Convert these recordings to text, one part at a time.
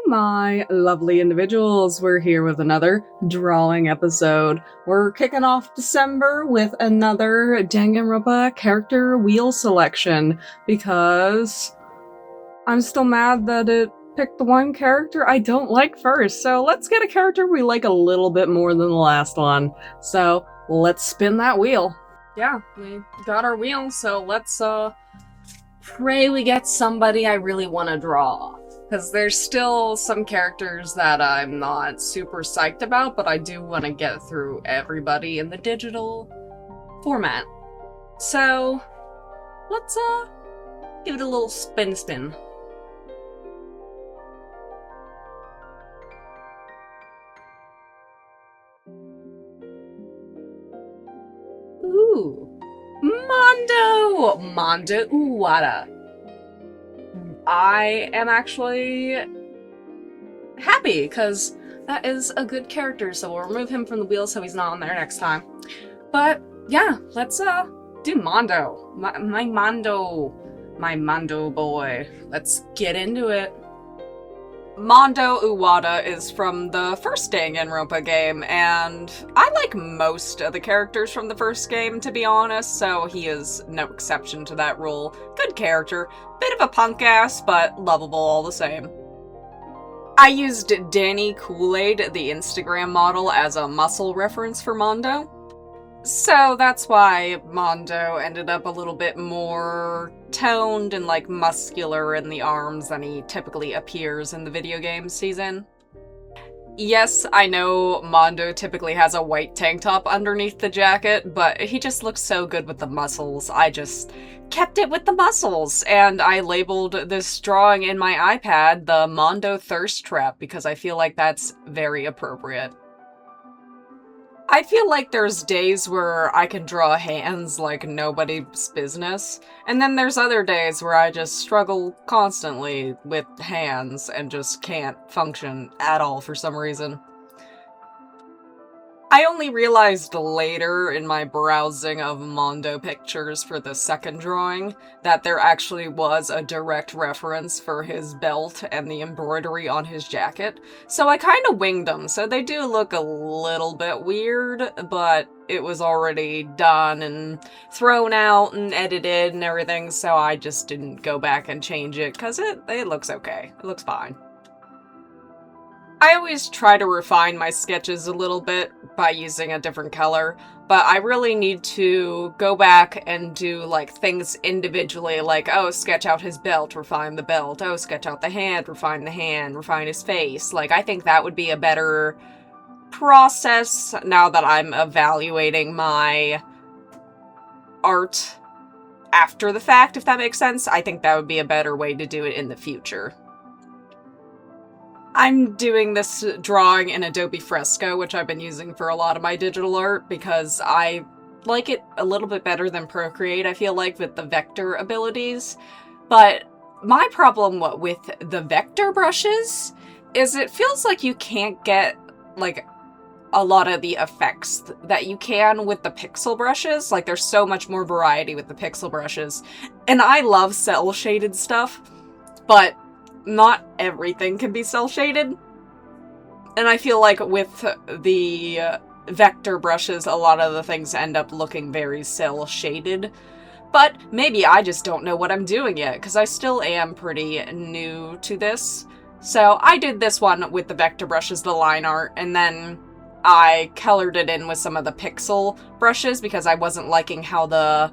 my lovely individuals. We're here with another drawing episode. We're kicking off December with another Danganronpa character wheel selection because I'm still mad that it picked the one character I don't like first. So let's get a character we like a little bit more than the last one. So let's spin that wheel. Yeah, we got our wheel, so let's pray we get somebody I really want to draw. Because there's still some characters that I'm not super psyched about, but I do want to get through everybody in the digital format. So, let's give it a little spin. Ooh. Mondo Uwata. I am actually happy, because that is a good character, so we'll remove him from the wheel so he's not on there next time. But, yeah, let's do Mondo. My Mondo boy. Let's get into it. Mondo Uwata is from the first Danganronpa game, and I like most of the characters from the first game, to be honest, so he is no exception to that rule. Good character, bit of a punk ass, but lovable all the same. I used Danny Kool-Aid, the Instagram model, as a muscle reference for Mondo. So that's why Mondo ended up a little bit more toned and like muscular in the arms than he typically appears in the video game season. Yes, I know Mondo typically has a white tank top underneath the jacket, but he just looks so good with the muscles. I just kept it with the muscles, and I labeled this drawing in my iPad the Mondo Thirst Trap because I feel like that's very appropriate. I feel like there's days where I can draw hands like nobody's business, and then there's other days where I just struggle constantly with hands and just can't function at all for some reason. I only realized later in my browsing of Mondo pictures for the second drawing that there actually was a direct reference for his belt and the embroidery on his jacket, so I kind of winged them, so they do look a little bit weird, but it was already done and thrown out and edited and everything, so I just didn't go back and change it, because it looks okay. It looks fine. I always try to refine my sketches a little bit by using a different color, but I really need to go back and do like things individually, like, oh, sketch out his belt, refine the belt, oh, sketch out the hand, refine his face. Like, I think that would be a better process now that I'm evaluating my art after the fact, if that makes sense. I think that would be a better way to do it in the future. I'm doing this drawing in Adobe Fresco, which I've been using for a lot of my digital art, because I like it a little bit better than Procreate, I feel like, with the vector abilities. But my problem with the vector brushes is it feels like you can't get, like, a lot of the effects that you can with the pixel brushes. Like, there's so much more variety with the pixel brushes. And I love cel-shaded stuff, but not everything can be cel-shaded, and I feel like with the vector brushes, a lot of the things end up looking very cel-shaded, but maybe I just don't know what I'm doing yet, because I still am pretty new to this. So I did this one with the vector brushes, the line art, and then I colored it in with some of the pixel brushes, because I wasn't liking how the,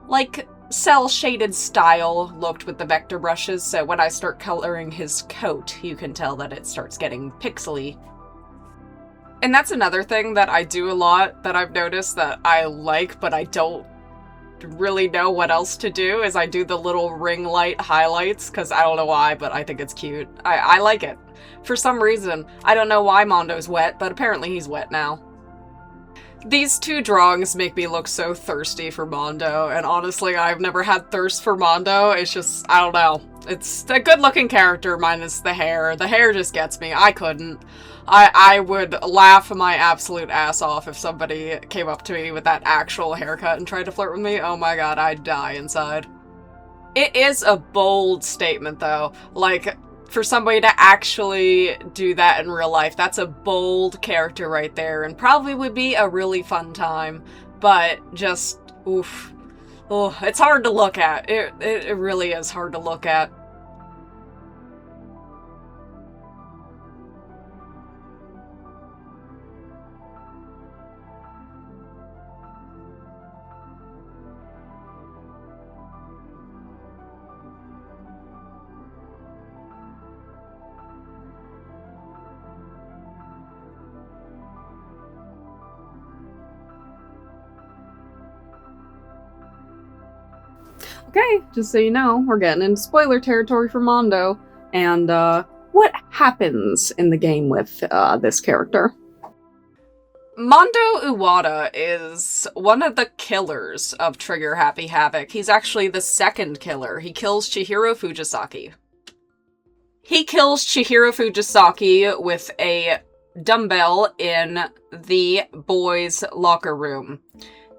like, cel-shaded style looked with the vector brushes, so when I start coloring his coat, you can tell that it starts getting pixely. And that's another thing that I do a lot that I've noticed that I like, but I don't really know what else to do, is I do the little ring light highlights, because I don't know why, but I think it's cute. I like it. For some reason. I don't know why Mondo's wet, but apparently he's wet now. These two drawings make me look so thirsty for Mondo, and honestly, I've never had thirst for Mondo. It's just, I don't know. It's a good-looking character minus the hair. The hair just gets me. I couldn't. I would laugh my absolute ass off if somebody came up to me with that actual haircut and tried to flirt with me. Oh my god, I'd die inside. It is a bold statement, though. Like, for somebody to actually do that in real life, that's a bold character right there, and probably would be a really fun time, but just, oof. Oh, it's hard to look at. It really is hard to look at. Okay, just so you know, we're getting into spoiler territory for Mondo, and what happens in the game with this character. Mondo Iwata is one of the killers of Trigger Happy Havoc. He's actually the second killer. He kills Chihiro Fujisaki. He kills Chihiro Fujisaki with a dumbbell in the boys' locker room.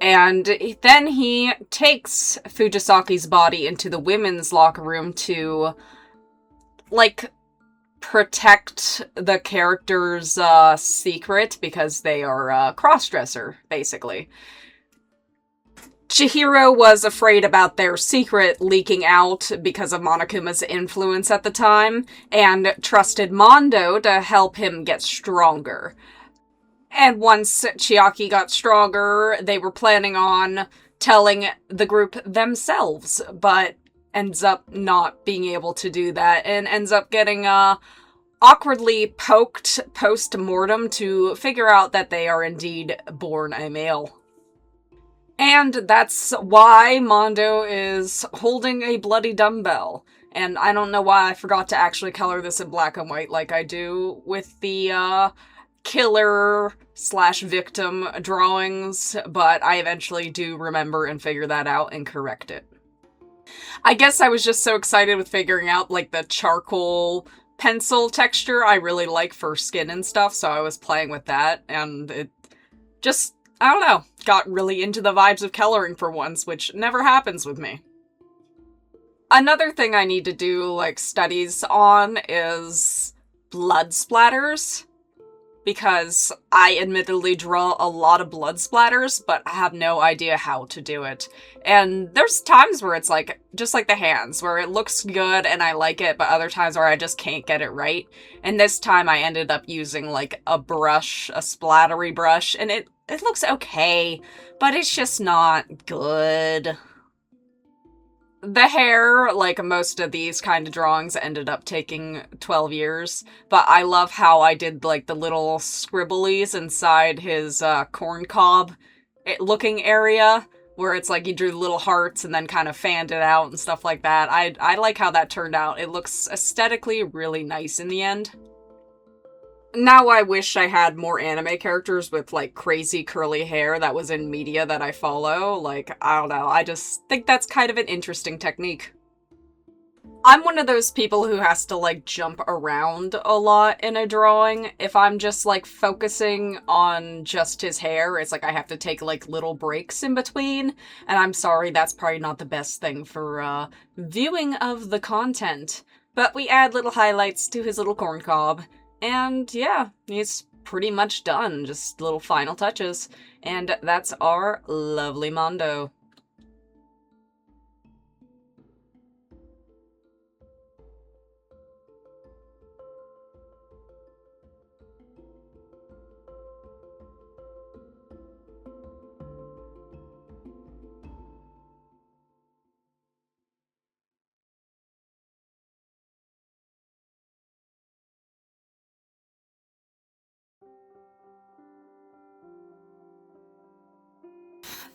And then he takes Fujisaki's body into the women's locker room to, like, protect the character's secret, because they are a cross-dresser, basically. Chihiro was afraid about their secret leaking out because of Monokuma's influence at the time, and trusted Mondo to help him get stronger. And once Chiaki got stronger, they were planning on telling the group themselves, but ends up not being able to do that, and ends up getting awkwardly poked post-mortem to figure out that they are indeed born a male. And that's why Mondo is holding a bloody dumbbell. And I don't know why I forgot to actually color this in black and white like I do with the killer/victim drawings, but I eventually do remember and figure that out and correct it. I guess I was just so excited with figuring out, like, the charcoal pencil texture I really like for skin and stuff, so I was playing with that, and it just, I don't know, got really into the vibes of coloring for once, which never happens with me. Another thing I need to do, like, studies on is blood splatters, because I admittedly draw a lot of blood splatters, but I have no idea how to do it. And there's times where it's like, just like the hands, where it looks good and I like it, but other times where I just can't get it right. And this time I ended up using, like, a brush, a splattery brush, and it looks okay, but it's just not good. The hair, like most of these kind of drawings, ended up taking 12 years, but I love how I did, like, the little scribblies inside his corn cob looking area, where it's like you drew little hearts and then kind of fanned it out and stuff like that. I like how that turned out. It looks aesthetically really nice in the end. Now I wish I had more anime characters with, like, crazy curly hair that was in media that I follow. Like, I don't know, I just think that's kind of an interesting technique. I'm one of those people who has to, like, jump around a lot in a drawing. If I'm just, like, focusing on just his hair, it's like I have to take, like, little breaks in between. And I'm sorry, that's probably not the best thing for, viewing of the content. But we add little highlights to his little corn cob. And yeah, he's pretty much done, just little final touches. And that's our lovely Mondo.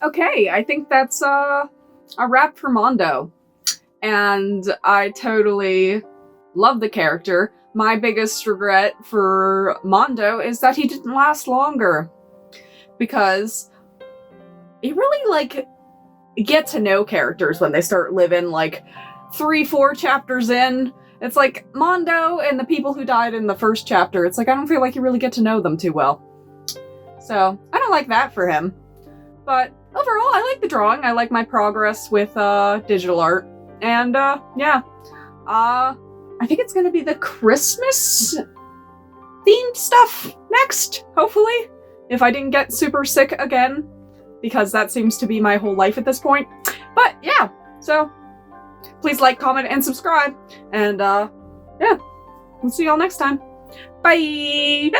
Okay, I think that's a wrap for Mondo. And I totally love the character. My biggest regret for Mondo is that he didn't last longer. Because you really, like, get to know characters when they start living, like, 3-4 chapters in. It's like, Mondo and the people who died in the first chapter, it's like, I don't feel like you really get to know them too well. So, I don't like that for him. But overall, I like the drawing. I like my progress with digital art. And yeah, I think it's gonna be the Christmas themed stuff next, hopefully. If I didn't get super sick again, because that seems to be my whole life at this point. But yeah, so please like, comment, and subscribe. And yeah, we'll see y'all next time. Bye!